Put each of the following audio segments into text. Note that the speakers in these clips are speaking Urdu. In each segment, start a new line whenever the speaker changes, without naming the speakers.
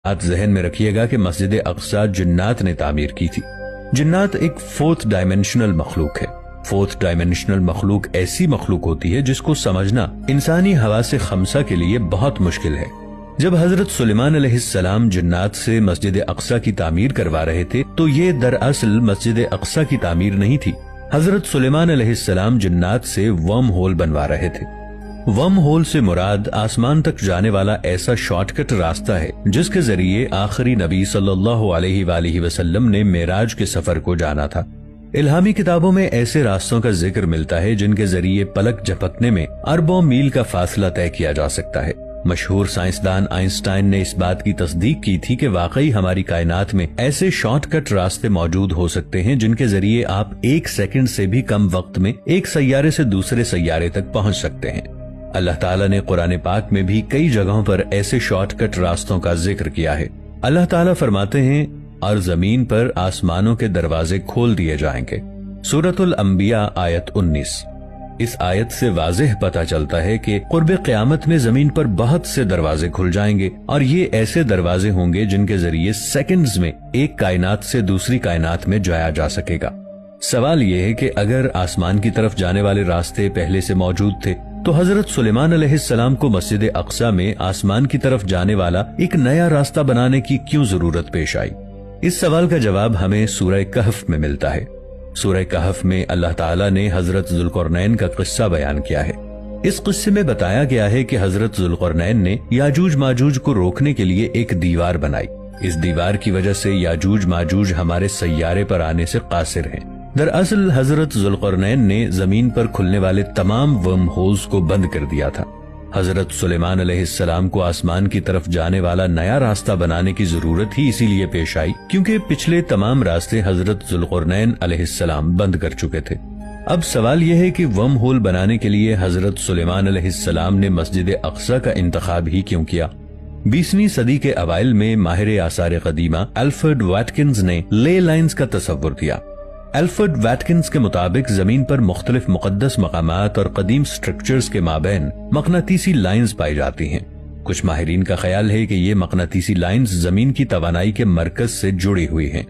آپ ذہن میں رکھیے گا کہ مسجد اقصی جنات نے تعمیر کی تھی۔ جنات ایک فورتھ ڈائمینشنل مخلوق ہے۔ فورتھ ڈائمینشنل مخلوق ایسی مخلوق ہوتی ہے جس کو سمجھنا انسانی حواس خمسہ کے لیے بہت مشکل ہے۔ جب حضرت سلیمان علیہ السلام جنات سے مسجد اقصی کی تعمیر کروا رہے تھے تو یہ دراصل مسجد اقصی کی تعمیر نہیں تھی۔ حضرت سلیمان علیہ السلام جنات سے ورم ہول بنوا رہے تھے۔ ورم ہول سے مراد آسمان تک جانے والا ایسا شارٹ کٹ راستہ ہے جس کے ذریعے آخری نبی صلی اللہ علیہ وآلہ وسلم نے معراج کے سفر کو جانا تھا۔ الہامی کتابوں میں ایسے راستوں کا ذکر ملتا ہے جن کے ذریعے پلک جھپکنے میں اربوں میل کا فاصلہ طے کیا جا سکتا ہے۔ مشہور سائنسدان آئنسٹائن نے اس بات کی تصدیق کی تھی کہ واقعی ہماری کائنات میں ایسے شارٹ کٹ راستے موجود ہو سکتے ہیں جن کے ذریعے آپ 1 سیکنڈ سے بھی کم وقت میں ایک سیارے سے دوسرے سیارے تک پہنچ سکتے ہیں۔ اللہ تعالیٰ نے قرآن پاک میں بھی کئی جگہوں پر ایسے شارٹ کٹ راستوں کا ذکر کیا ہے۔ اللہ تعالیٰ فرماتے ہیں اور زمین پر آسمانوں کے دروازے کھول دیے جائیں گے۔ سورۃ الانبیاء آیت 19۔ اس آیت سے واضح پتہ چلتا ہے کہ قرب قیامت میں زمین پر بہت سے دروازے کھل جائیں گے اور یہ ایسے دروازے ہوں گے جن کے ذریعے سیکنڈز میں ایک کائنات سے دوسری کائنات میں جایا جا سکے گا۔ سوال یہ ہے کہ اگر آسمان کی طرف جانے والے راستے پہلے سے موجود تھے تو حضرت سلیمان علیہ السلام کو مسجد اقصی میں آسمان کی طرف جانے والا ایک نیا راستہ بنانے کی کیوں ضرورت پیش آئی؟ اس سوال کا جواب ہمیں سورہ کہف میں ملتا ہے۔ سورہ کہف میں اللہ تعالیٰ نے حضرت ذوالقرنین کا قصہ بیان کیا ہے۔ اس قصے میں بتایا گیا ہے کہ حضرت ذوالقرنین نے یاجوج ماجوج کو روکنے کے لیے ایک دیوار بنائی۔ اس دیوار کی وجہ سے یاجوج ماجوج ہمارے سیارے پر آنے سے قاصر ہیں۔ دراصل حضرت ذوالقرنین نے زمین پر کھلنے والے تمام ورم ہولز کو بند کر دیا تھا۔ حضرت سلیمان علیہ السلام کو آسمان کی طرف جانے والا نیا راستہ بنانے کی ضرورت ہی اسی لیے پیش آئی کیونکہ پچھلے تمام راستے حضرت ذوالقرنین علیہ السلام بند کر چکے تھے۔ اب سوال یہ ہے کہ ورم ہول بنانے کے لیے حضرت سلیمان علیہ السلام نے مسجد اقصی کا انتخاب ہی کیوں کیا؟ 20ویں صدی کے اوائل میں ماہر آثار قدیمہ الفریڈ واٹکنز نے لے لائنز کا تصور کیا۔ الفریڈ واٹکنز کے مطابق زمین پر مختلف مقدس مقامات اور قدیم سٹرکچرز کے مابین مقناطیسی لائنز پائی جاتی ہیں۔ کچھ ماہرین کا خیال ہے کہ یہ مقناطیسی لائنز زمین کی توانائی کے مرکز سے جڑی ہوئی ہیں۔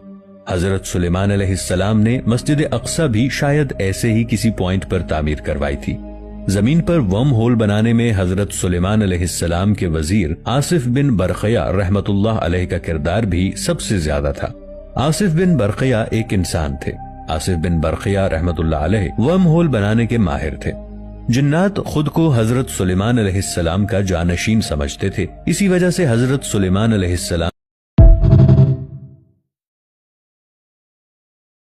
حضرت سلیمان علیہ السلام نے مسجد اقصی بھی شاید ایسے ہی کسی پوائنٹ پر تعمیر کروائی تھی۔ زمین پر ورم ہول بنانے میں حضرت سلیمان علیہ السلام کے وزیر آصف بن برقیہ رحمت اللہ علیہ کا کردار بھی سب سے زیادہ تھا۔ آصف بن برقیہ ایک انسان تھے۔ آصف بن برقیہ رحمت اللہ علیہ ورم ہول بنانے کے ماہر تھے۔ جنات خود کو حضرت سلیمان علیہ السلام کا جانشین سمجھتے تھے، اسی وجہ سے حضرت سلیمان علیہ السلام